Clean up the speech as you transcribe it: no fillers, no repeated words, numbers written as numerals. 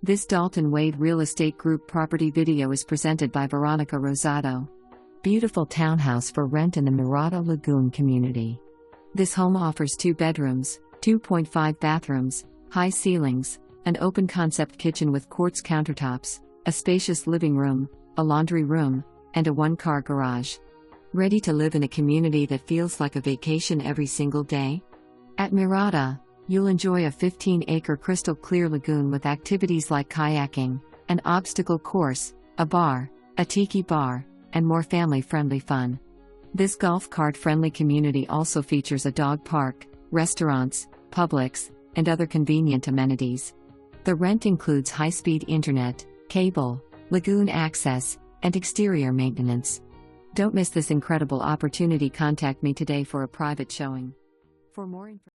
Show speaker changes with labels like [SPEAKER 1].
[SPEAKER 1] This Dalton Wade Real Estate Group property video is presented by Veronica Rosado. Beautiful townhouse for rent in the Mirada Lagoon community. This home offers 2 bedrooms, 2.5 bathrooms, high ceilings, an open-concept kitchen with quartz countertops, a spacious living room, a laundry room, and a 1-car garage. Ready to live in a community that feels like a vacation every single day? At Mirada, you'll enjoy a 15-acre crystal-clear lagoon with activities like kayaking, an obstacle course, a bar, a tiki bar, and more family-friendly fun. This golf cart-friendly community also features a dog park, restaurants, Publix, and other convenient amenities. The rent includes high-speed internet, cable, lagoon access, and exterior maintenance. Don't miss this incredible opportunity. Contact me today for a private showing. For more information,